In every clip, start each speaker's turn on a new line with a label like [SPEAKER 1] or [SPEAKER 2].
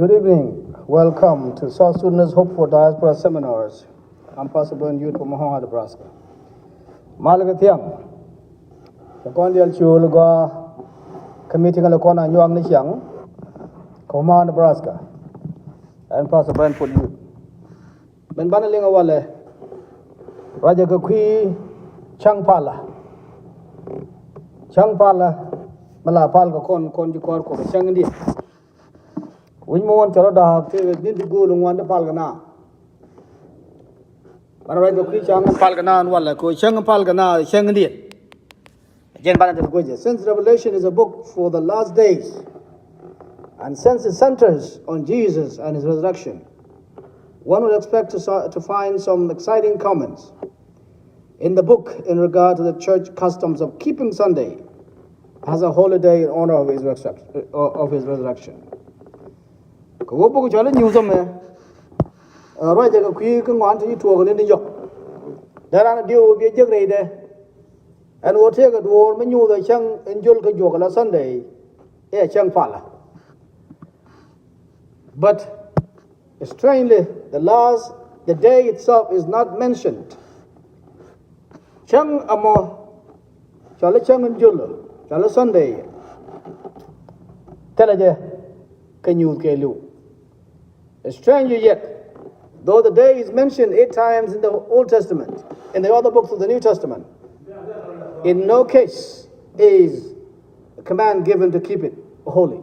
[SPEAKER 1] Good evening. Welcome to South Sudanese Hope for Diaspora Seminars. I'm Pastor Ben Youth from Omaha, Nebraska. Malagatiang, the Condial Chulga committee on the corner Yuang Nishan, Omaha, Nebraska, and Pastor Ben for you. Ben Banaling Awale, Raja Kakui, Changpala, Malapalga Con Jukor, Changdi. We want to need to go and want the Palgana. But I go Chang Palgana and Walla, Chang Palgana, Changdi. Again, since Revelation is a book for the last days, and since it centers on Jesus and his resurrection, one would expect to find some exciting comments in the book in regard to the church customs of keeping Sunday as a holiday in honor of his resurrection. Go book jolly news of me. Right, a quick and want to talk in the job. There are a deal will be a grade, and we'll take a door menu the Chang and Julka Jogala Sunday, Chang Pala. But strangely, the day itself is not mentioned. Chang Amo, Chala Chang and Jula, Chala Sunday. Telaja, can you kelu? Stranger yet, though the day is mentioned 8 times in the Old Testament, in the other books of the New Testament, in no case is a command given to keep it holy.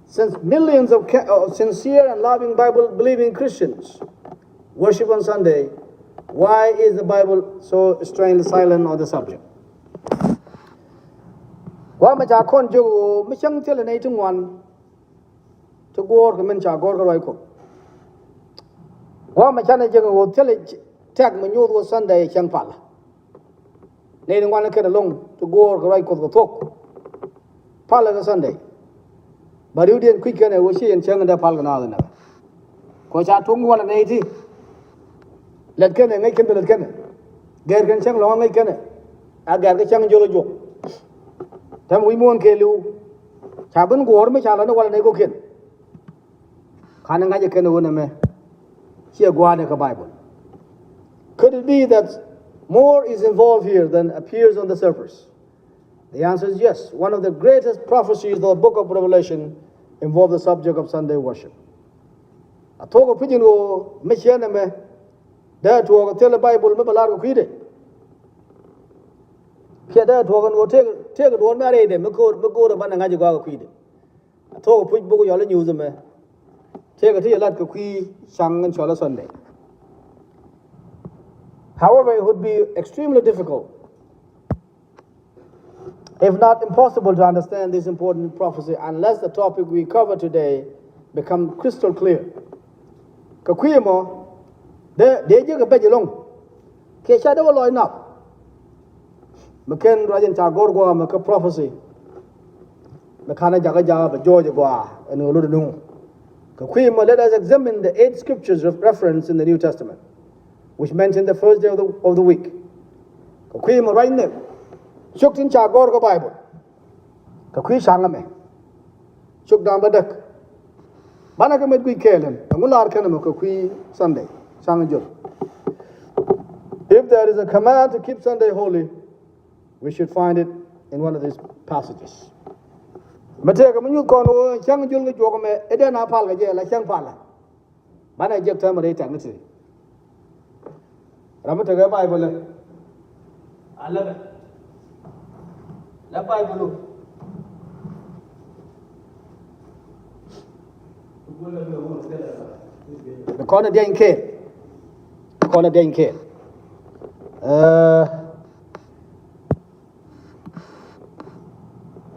[SPEAKER 1] Since millions of sincere and loving Bible-believing Christians worship on Sunday, why is the Bible so strangely silent on the subject? To go or men chagor roiko. Wa machana jeng wo tele tag manyu go Sunday chang pala. Nei ngwan ke long to go or roiko go tok. Pala go Sunday. Bari udien quick ne wo shi en chang da pal na na. Ko cha tung wala nei ti. Let ken ngai ken let ken. Ger ken chang lo ngai ken. A ger ke chang jolo jo. Tam wi mon ke lu. Cha ben go or me cha la no wala nei go ken. Could it be that more is involved here than appears on the surface? The answer is yes. One of the greatest prophecies of the book of Revelation involves the subject of Sunday worship. I talk of pigeon go mission me there to tell the Bible me balar go kide. Kia there to go take a one married me go to banangaji go kide. I talk of pigeon book you all news me. Take a tea like a quee, sang and chola Sunday. However, it would be extremely difficult, if not impossible, to understand this important prophecy unless the topic we cover today becomes crystal clear. Kakuyamo, they dig a bedilong. Kesha will line up. McKen Rajan Tagorgua, make a prophecy. Makana Jagaja, but Georgia Gua, and Uludunu. Let us examine the 8 scriptures referenced in the New Testament, which mention the first day of the week. Right now, Shuk in Chagor Bible. Kakui Shangame. Shuk Damadak. Banakamet Gui Kalen, and Mular Kanamo Kakui Sunday, Sangajur. If there is a command to keep Sunday holy, we should find it in one of these passages. Mateka when you go Chang Jul Jogame, Eden Apala, like Chang Pala. Mana Jep Tamare Tanity. Ramataka Bible. I love it. La Bible. The corner Dane K. Corner Dane K.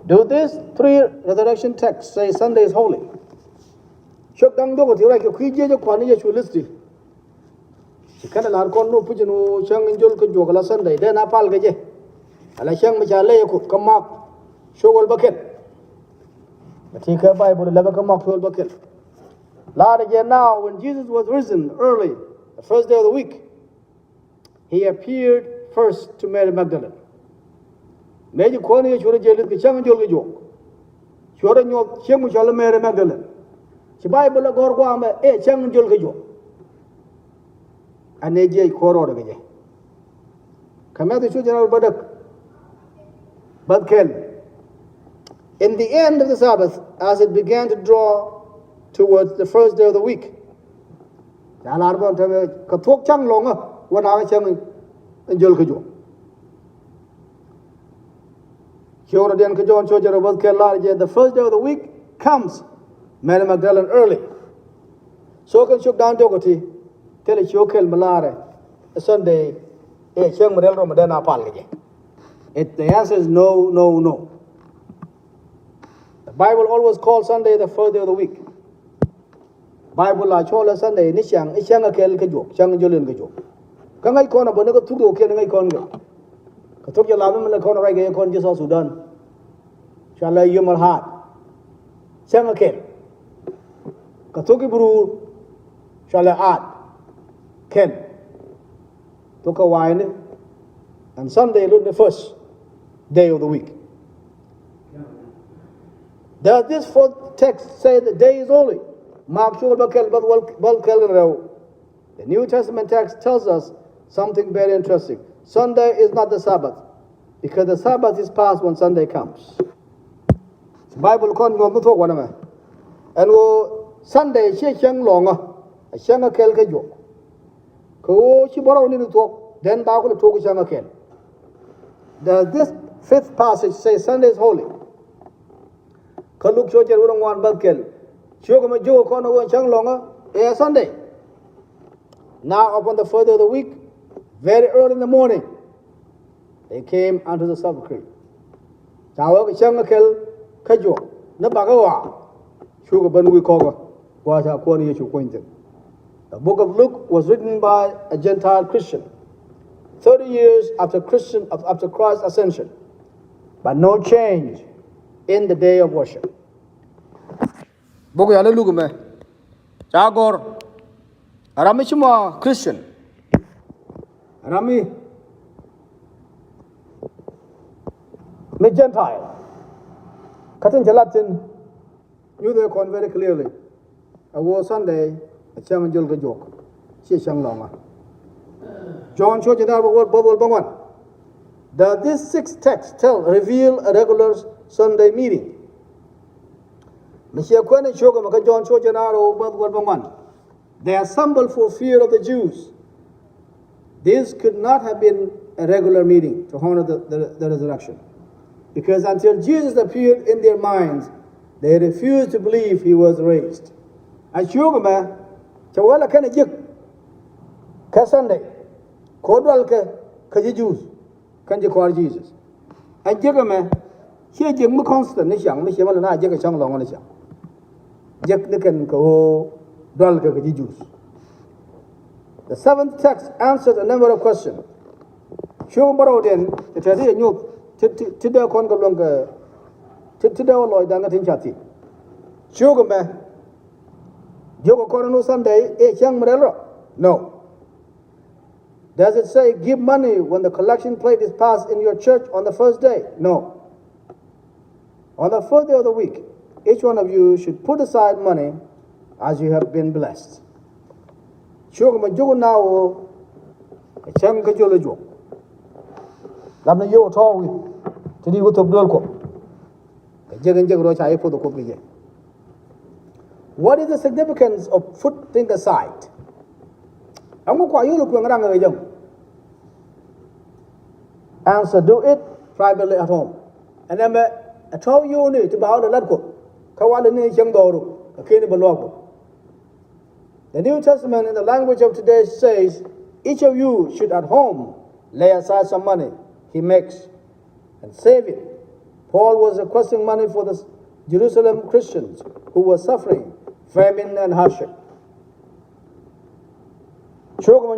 [SPEAKER 1] Do these 3 resurrection texts say Sunday is holy? Shok dang do ko like ku je ko ni je listi. Sikana lar kon no pujino chang injol ko jogala Sunday de na pal gaje. Ala chang ma cha le ko kamak shogol baket. Matika Bible le ba kamak shogol baket. Lord again now when Jesus was risen early, the first day of the week, he appeared first to Mary Magdalene. Meji Koni Shura Jelit, the Changjol Jok. Shura Nyok, Chemushala Mary Magdalene. chi Bible la gor kwa me chang jol ke jo ane je koro de je kamya to chu general badak badkel. In the end of the Sabbath, as it began to draw towards the first day of the week, the first day of the week comes, Mary Magdalene early. So can shook down Jogoti, tell it Shokel Malare, a Sunday, the answer is no, no, no. The Bible always calls Sunday the first day of the week. Bible la chola Sunday ni siang a kel ke jok siang jolin ke jok ka ngai kon ba ne ko tudo ke ngai kon ga ka tok ya la me kon rai ge kon je so Sudan shala yumal hat siang a kel ka tok buru shala at ken to ka wine and Sunday look the first day of the week. Does this fourth text say the day is holy? The New Testament text tells us something very interesting. Sunday is not the Sabbath, because the Sabbath is past when Sunday comes. The Bible con ngom to one man. And Sunday she chang longa, a shanga kel ke jo. Ko she borrow ni to then ba ko to shanga kel. Does this fifth passage say Sunday is holy? Kaluk shocher urang wan badkel. Shogama jo kono chang longa Sunday. Now upon the first day of the week, very early in the morning, they came unto the sepulchre. Tawa chang kel kajo na bagawa. Sugar ban we koga was a corner you pointed. The book of Luke was written by a Gentile Christian, 30 years after Christ's ascension, but no change in the day of worship. Bogo yale lugu me. Chagor. Arami chuma Christian. Arami me Gentile. Katin jalatin knew the con very clearly. A war Sunday, a chairman Julga joke. She shang longa. John showed you that word bubble bangwan. Does this sixth text reveal a regular Sunday meeting? They assembled for fear of the Jews. This could not have been a regular meeting to honor the resurrection, because until Jesus appeared in their minds, they refused to believe he was raised. And Shugama, Chawala can a jik, Sunday, Kodwalka, Kaji Jews, can you call Jesus? And Jigama, she jim constant, Nishang, Mishamal and I jig a chang long on the shang. Jek Nikan ko Dwalka Kaji Jews. The seventh text answers a number of questions. Shugama then, the Tadi and you, Tida Kongalonga, Tida Lloyd, Dangatin Chati. Shugama, Jogo Coronu Sunday, young Morello? No. Does it say give money when the collection plate is passed in your church on the first day? No. On the first day of the week, each one of you should put aside money as you have been blessed. Shugama Jogo now, a chang Kajolajo. Lamna Yo Tawi, to do with the Bloko. A Jagan Jagro Chai for the Kopi. What is the significance of putting aside? Answer, do it privately at home. And then I told you to bow the Latko. The New Testament in the language of today says, each of you should at home lay aside some money he makes and save it. Paul was requesting money for the Jerusalem Christians who were suffering famine and hardship. Paul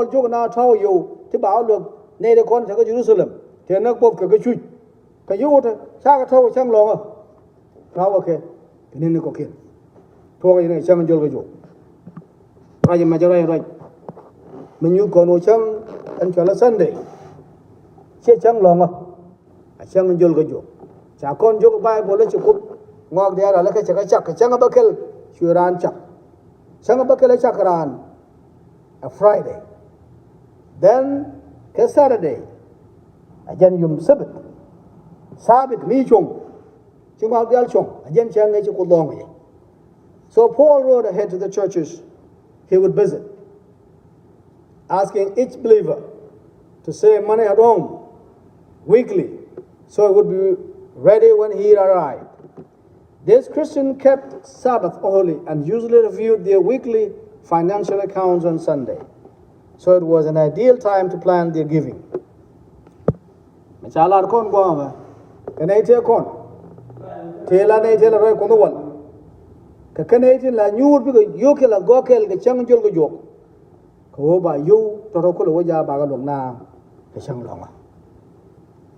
[SPEAKER 1] Joga now told you to bow look, near the corner of Jerusalem, to a knock book of a shoot. Can you water, Chagato, Chang Longer? Flower care, and in the cocaine. Toy in a Chang Jolgo. Raja Majoray right. When you go no Chang and Chala Sunday. Che Chang Longer, a Chang Jolgo. Chakon Joga Bible, let you cook. ngọc dia là cái chắc cái chăng bakel shuran chắc chăng bakel chắc ran a Friday then cái Saturday ajan yum sabit mi chung chung ngọc dia chung ajan chang ngay chung long vậy. So Paul wrote ahead to the churches he would visit, asking each believer to save money at home weekly so it would be ready when he arrived. This Christian kept Sabbath holy and usually reviewed their weekly financial accounts on Sunday. So it was an ideal time to plan their giving. Machala kon goma. Kanai te kon. Tela nei tela roi kon wal. Ka kanai te la nyur bi yo ke la gokel ke changjol go jok. Ko ba yu to ro ko lo ja ba ga long na ke chang long a.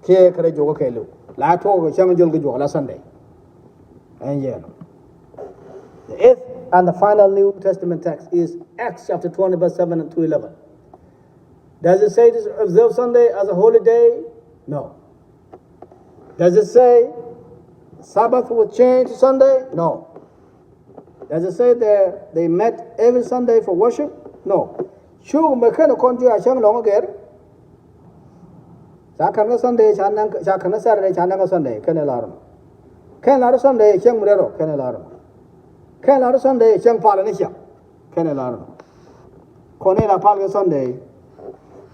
[SPEAKER 1] Ke kare jo ko ke lu. La to ko changjol go jok la Sunday. And yeah. The eighth and the final New Testament text is Acts chapter 20, verse 7 to 11. Does it say to observe Sunday as a holy day? No. Does it say Sabbath would change to Sunday? No. Does it say they met every Sunday for worship? No. Sure, me kana konju a chang long again. Sa kana Sunday chanang sa kana Saturday chanang Sunday kana larum. Kana larum Sunday chang murero kana larum. Kana larum Sunday chang pala ni sia kana larum. Kone la pala Sunday.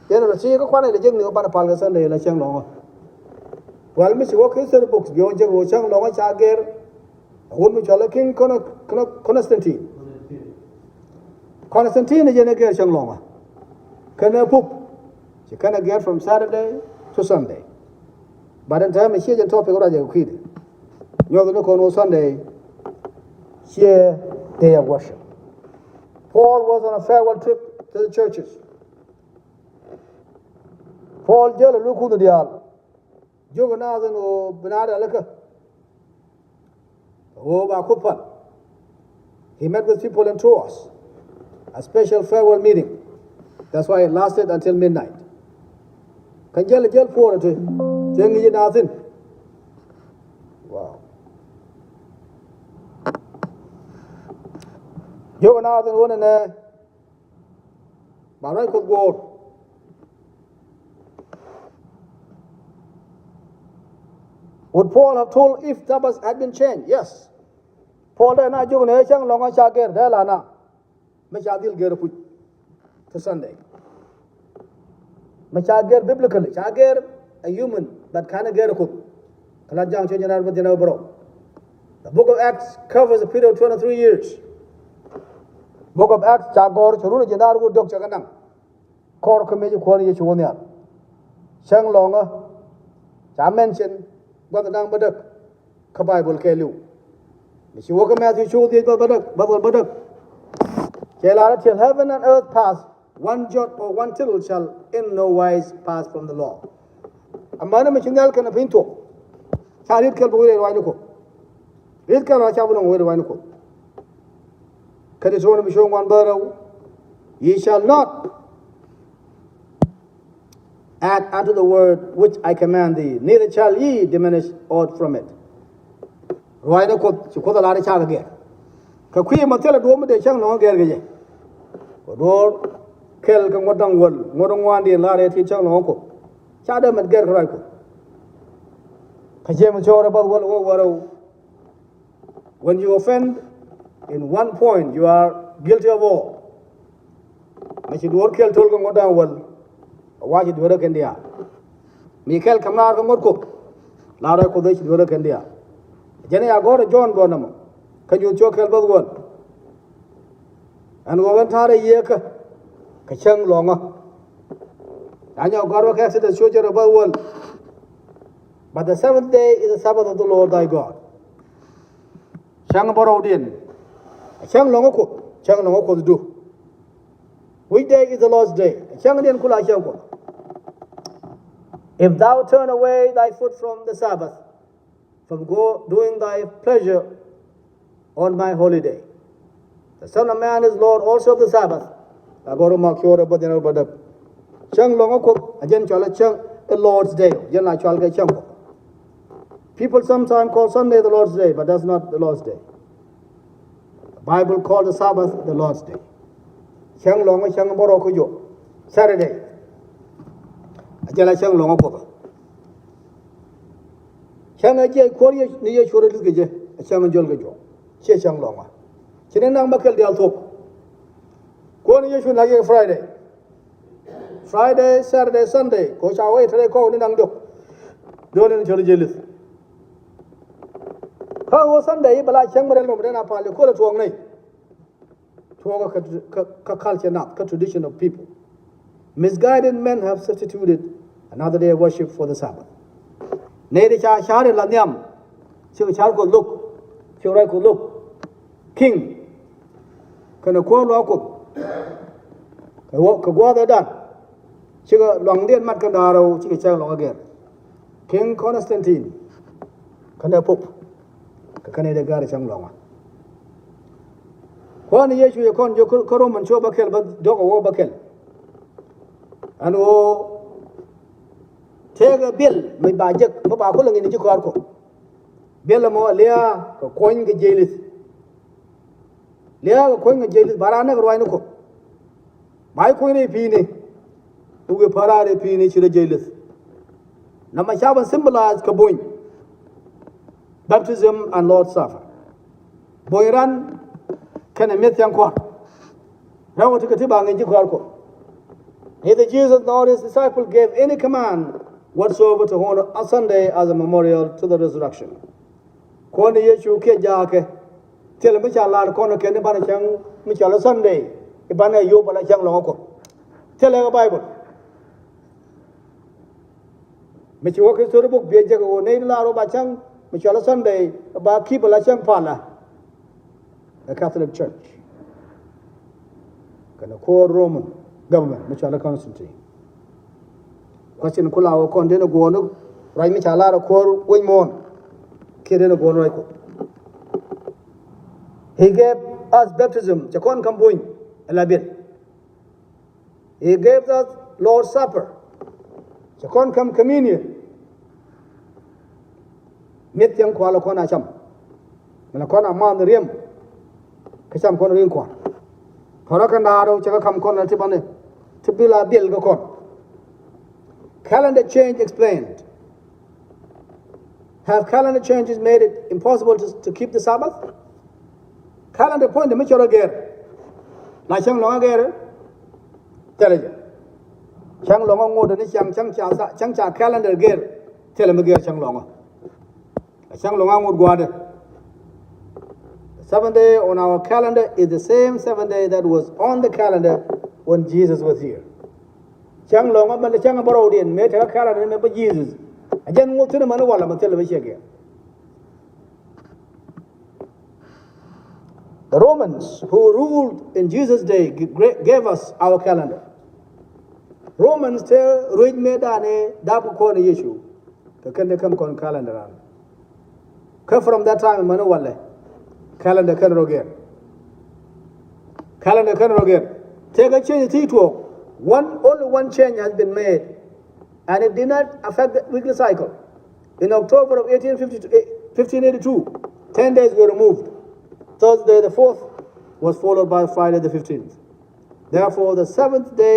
[SPEAKER 1] Yana ro chi ko kwane le jeng ni ko pa pala Sunday la chang long. Well, me si wo Christian books bi on jeng wo chang long cha ger. Won mi chala king Constantine. Constantine je ne ger chang long. Kana pup. She kana ger from Saturday to Sunday. But in time she je topic ora je khid. Nyo no kono Sunday. Share day of worship. Paul was on a farewell trip to the churches. Paul jelo luku no dial. Jogo na no benada laka. Oh, ba kupan. He met with people in Troas. A special farewell meeting. That's why it lasted until midnight. Kan jelo jel for to jengi nathin. Wow. Jogo na den wona ne ba rai ko go. Would Paul have told if Sabbath had been changed? Yes. Paul da na jogo ne chang longa cha ger da la na. Me cha dil ger pu to Sunday. Me cha ger biblically. Cha ger a human but kind of ger ko. Kala jang che janar ba janar bro. The book of Acts covers a period of 23 years. Book of Acts chagor churu ne janar go dok chaganang. Kor ko me ju khoni ye chuonya. Chang longa cha mention what nang badak ka Bible ke lu. Ni chi wo ka Matthew chu ti badak. Chela till heaven and earth pass, one jot or one tittle shall in no wise pass from the law. Amana me chingal kana pinto. Charit kel bo re wai ko. Rit ka ra cha bu no wai ko. Kadi so me shong wan baro. Ye shall not add unto the word which I command thee, neither shall ye diminish aught from it. Right ko ko da la cha ga ge. Ka kwi ma tela do mo de chang no ge ge. Ko do kel ka ngodang wol, ngodang wan di la re ti chang no ko. Cha de mat ge ra ko. Ka je mo chora ba wol wo waro. When you offend in one point, you are guilty of all. Ma chi do kel tol ko ngodang wol. Wajib dua kendia. Michael kamar ko ngotko. Lara ko dei dua kendia. Jene agora John bonamo. Kanyu chokel badgon. An gogan thare ye ka chang longa. Anya agora ka se de sojer badgon. But the seventh day is the Sabbath of the Lord thy God. Chang borodin. Chang longa ko do. Which day is the Lord's day? Chang den kula chang ko. If thou turn away thy foot from the Sabbath, from doing thy pleasure on my holy day, the Son of Man is Lord also of the Sabbath. Agora ma kyora badena badak. Chang longa ko ajen chala chang the Lord's day. Jen la chal ga chang ko. People sometimes call Sunday the Lord's Day, but that's not the Lord's Day. The Bible calls the Sabbath the Lord's Day. Chang long chang boro ko yo. Saturday. Ajala chang long ko. Chang aje ko ni ye chore lu ge chang jol ge jo. Che chang long a. Chine nang bakel dial thok. Ko ni ye chu na ye Friday. Friday, Saturday, Sunday. Ko cha we thre ko ni nang dok. Do ni chole jelis. How Sunday, but I can't remember then I probably call it wrong. Culture, not tradition of people. Misguided men have substituted another day of worship for the Sabbath. Nede cha share la nyam. Chigo char ko look. Chigo ko look. King. Kana ko lo ko. Ka gwa da dan. Chigo long dien mat ka daro chigo chang long again. King Constantine. Kana pope. Kanada gari chang longa. Kwan Yeshu yakon jo Roman cho bakel but dog o bakel. And o take a bill, my bajak, Papa calling in the Jukarko. Bellamo, Lea, coin the jailis. Lea, coin the jailis, Barana, Roinoko. My coin a peony, who will parade a peony to the jailis. Namashaban symbolized Kaboin. Baptism and Lord's Supper. Boyran can a myth young quar. Now to Katibang in Jukarko. Neither Jesus nor his disciples gave any command whatsoever to honor a Sunday as a memorial to the resurrection. Kona Yeshu Kejake, tell Michalar Kona Kenabana Michael Sunday, Ibana Yobala Chang Loko. Tell her a Bible. Michoka to the book, Biajago, Naila Bachang. Michelle Sunday about people like Champala, the Catholic Church. Can a core Roman government, Michelle Constantine. Question Kula Condena Gono, right Michala core Wingmon, Kirina Gono. He gave us baptism, Chacon Cambuin, a labit. He gave us Lord's Supper, Chacon Cam Communion. Mityang kwala kona cham. Mala kona man riem. Kacham kona riem kwa. Kora kanaro chaka kam kona tibane. Tibila bil go kon. Calendar change explained. Have calendar changes made it impossible to keep the Sabbath? Calendar point the michoro ger. La chang longa ger. Tell Chang longa ngod ni chang cha calendar ger. Tell me ger chang longa. Chang Longang would go. The 7th day on our calendar is the same 7th day that was on the calendar when Jesus was here. Chang Longa, but the Chang Barodian made a calendar and remember Jesus. I just moved to the Manuala and television again. The Romans who ruled in Jesus' day gave us our calendar. Romans tell Ruid Medane, Dapu Kona Yeshu, the Kandakam Kon calendar. From that time, Manuale, calendar can again. Calendar can again. Take a change to only one change has been made, and it did not affect the weekly cycle. In October of 1582, 10 days were removed. Thursday the 4th was followed by Friday the 15th. Therefore, the 7th day